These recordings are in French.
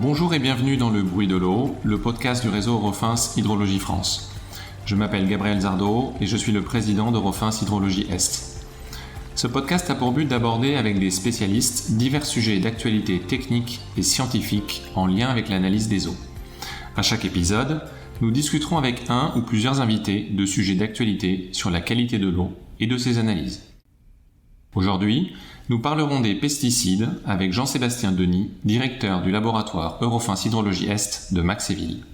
Bonjour et bienvenue dans Le Bruit de l'eau, le podcast du réseau Eurofins Hydrologie France. Je m'appelle Gabriel Zardot et je suis le président d'Eurofins Hydrologie Est. Ce podcast a pour but d'aborder avec des spécialistes divers sujets d'actualité technique et scientifique en lien avec l'analyse des eaux. À chaque épisode, nous discuterons avec un ou plusieurs invités de sujets d'actualité sur la qualité de l'eau et de ses analyses. Aujourd'hui, nous parlerons des pesticides avec Jean-Sébastien Denis, directeur du laboratoire Eurofins Hydrologie Est de Maxéville.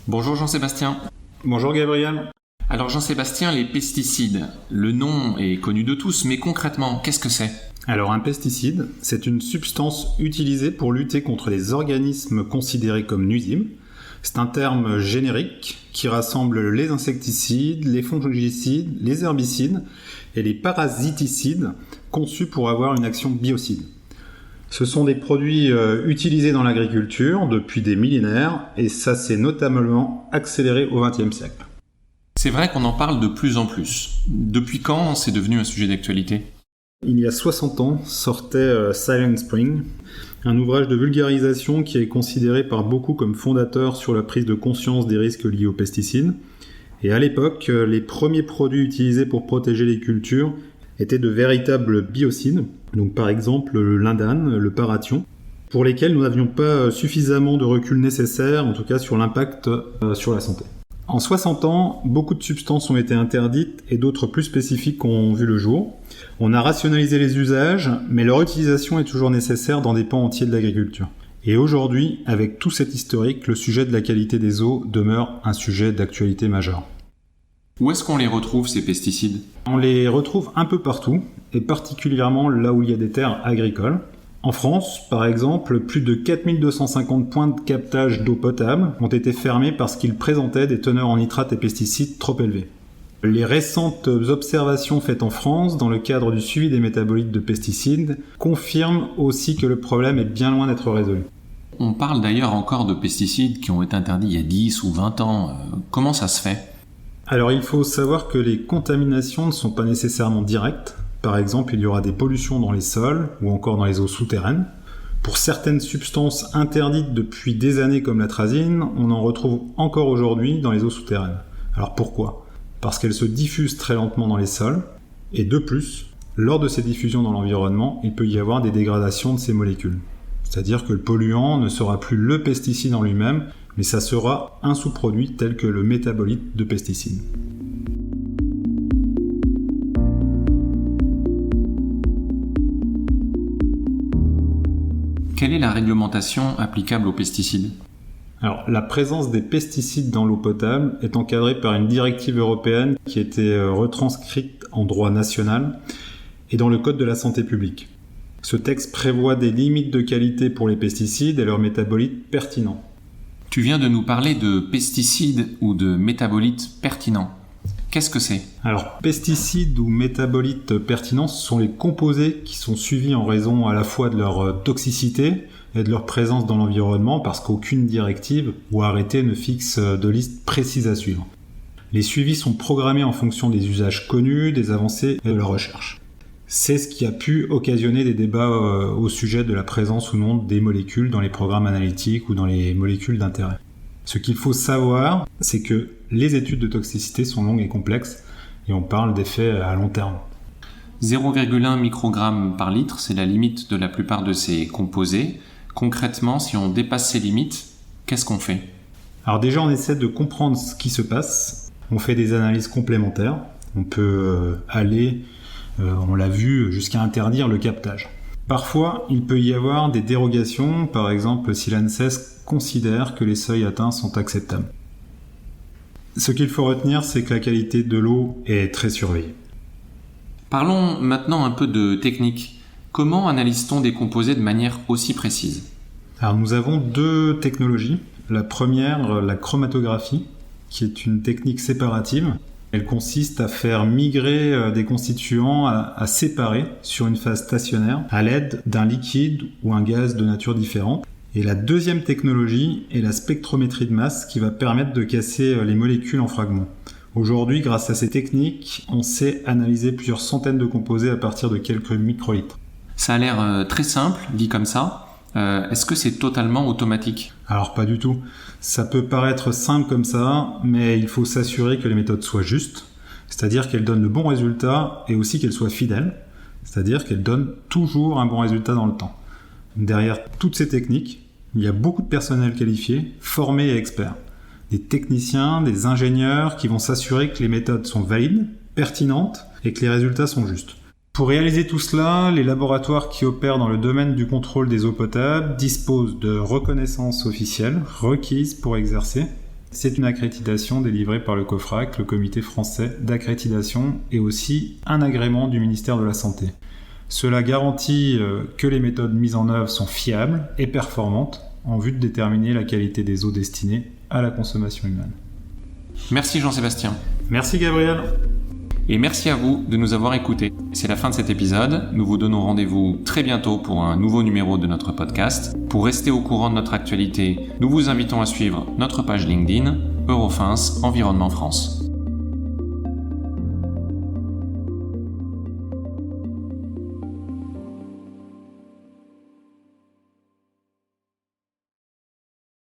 Bonjour Jean-Sébastien. Bonjour Gabriel. Alors Jean-Sébastien, les pesticides, le nom est connu de tous, mais concrètement, qu'est-ce que c'est ? Alors un pesticide, c'est une substance utilisée pour lutter contre les organismes considérés comme nuisibles. C'est un terme générique qui rassemble les insecticides, les fongicides, les herbicides et les parasiticides conçus pour avoir une action biocide. Ce sont des produits utilisés dans l'agriculture depuis des millénaires et ça s'est notamment accéléré au XXe siècle. C'est vrai qu'on en parle de plus en plus. Depuis quand c'est devenu un sujet d'actualité ? Il y a 60 ans sortait Silent Spring, un ouvrage de vulgarisation qui est considéré par beaucoup comme fondateur sur la prise de conscience des risques liés aux pesticides. Et à l'époque, les premiers produits utilisés pour protéger les cultures étaient de véritables biocides, donc par exemple le lindane, le parathion, pour lesquels nous n'avions pas suffisamment de recul nécessaire, en tout cas sur l'impact sur la santé. En 60 ans, beaucoup de substances ont été interdites et d'autres plus spécifiques ont vu le jour. On a rationalisé les usages, mais leur utilisation est toujours nécessaire dans des pans entiers de l'agriculture. Et aujourd'hui, avec tout cet historique, le sujet de la qualité des eaux demeure un sujet d'actualité majeure. Où est-ce qu'on les retrouve, ces pesticides ? On les retrouve un peu partout, et particulièrement là où il y a des terres agricoles. En France, par exemple, plus de 4250 points de captage d'eau potable ont été fermés parce qu'ils présentaient des teneurs en nitrates et pesticides trop élevées. Les récentes observations faites en France dans le cadre du suivi des métabolites de pesticides confirment aussi que le problème est bien loin d'être résolu. On parle d'ailleurs encore de pesticides qui ont été interdits il y a 10 ou 20 ans. Comment ça se fait ? Alors il faut savoir que les contaminations ne sont pas nécessairement directes. Par exemple, il y aura des pollutions dans les sols ou encore dans les eaux souterraines. Pour certaines substances interdites depuis des années comme l'atrazine, on en retrouve encore aujourd'hui dans les eaux souterraines. Alors pourquoi ? Parce qu'elles se diffusent très lentement dans les sols, et de plus, lors de ces diffusions dans l'environnement, il peut y avoir des dégradations de ces molécules. C'est-à-dire que le polluant ne sera plus le pesticide en lui-même, mais ça sera un sous-produit tel que le métabolite de pesticide. Quelle est la réglementation applicable aux pesticides ? Alors, la présence des pesticides dans l'eau potable est encadrée par une directive européenne qui a été retranscrite en droit national et dans le Code de la santé publique. Ce texte prévoit des limites de qualité pour les pesticides et leurs métabolites pertinents. Tu viens de nous parler de pesticides ou de métabolites pertinents. Qu'est-ce que c'est ? Alors, pesticides ou métabolites pertinents, ce sont les composés qui sont suivis en raison à la fois de leur toxicité et de leur présence dans l'environnement parce qu'aucune directive ou arrêté ne fixe de liste précise à suivre. Les suivis sont programmés en fonction des usages connus, des avancées et de la recherche. C'est ce qui a pu occasionner des débats au sujet de la présence ou non des molécules dans les programmes analytiques ou dans les molécules d'intérêt. Ce qu'il faut savoir, c'est que les études de toxicité sont longues et complexes et on parle d'effets à long terme. 0,1 microgramme par litre, c'est la limite de la plupart de ces composés. Concrètement, si on dépasse ces limites, qu'est-ce qu'on fait ? Alors déjà, on essaie de comprendre ce qui se passe. On fait des analyses complémentaires. On peut aller, on l'a vu, jusqu'à interdire le captage. Parfois, il peut y avoir des dérogations, par exemple si l'ANSES considère que les seuils atteints sont acceptables. Ce qu'il faut retenir, c'est que la qualité de l'eau est très surveillée. Parlons maintenant un peu de technique. Comment analyse-t-on des composés de manière aussi précise ? Alors nous avons deux technologies. La première, la chromatographie, qui est une technique séparative. Elle consiste à faire migrer des constituants à séparer sur une phase stationnaire à l'aide d'un liquide ou un gaz de nature différente. Et la deuxième technologie est la spectrométrie de masse qui va permettre de casser les molécules en fragments. Aujourd'hui, grâce à ces techniques, on sait analyser plusieurs centaines de composés à partir de quelques microlitres. Ça a l'air très simple, dit comme ça. Est-ce que c'est totalement automatique ? Alors pas du tout. Ça peut paraître simple comme ça, mais il faut s'assurer que les méthodes soient justes, c'est-à-dire qu'elles donnent le bon résultat et aussi qu'elles soient fidèles, c'est-à-dire qu'elles donnent toujours un bon résultat dans le temps. Derrière toutes ces techniques, il y a beaucoup de personnel qualifié, formé et expert. Des techniciens, des ingénieurs qui vont s'assurer que les méthodes sont valides, pertinentes et que les résultats sont justes. Pour réaliser tout cela, les laboratoires qui opèrent dans le domaine du contrôle des eaux potables disposent de reconnaissances officielles requises pour exercer. C'est une accréditation délivrée par le COFRAC, le Comité français d'accréditation, et aussi un agrément du ministère de la Santé. Cela garantit que les méthodes mises en œuvre sont fiables et performantes en vue de déterminer la qualité des eaux destinées à la consommation humaine. Merci Jean-Sébastien. Merci Gabriel. Et merci à vous de nous avoir écoutés. C'est la fin de cet épisode. Nous vous donnons rendez-vous très bientôt pour un nouveau numéro de notre podcast. Pour rester au courant de notre actualité, nous vous invitons à suivre notre page LinkedIn Eurofins Environnement France.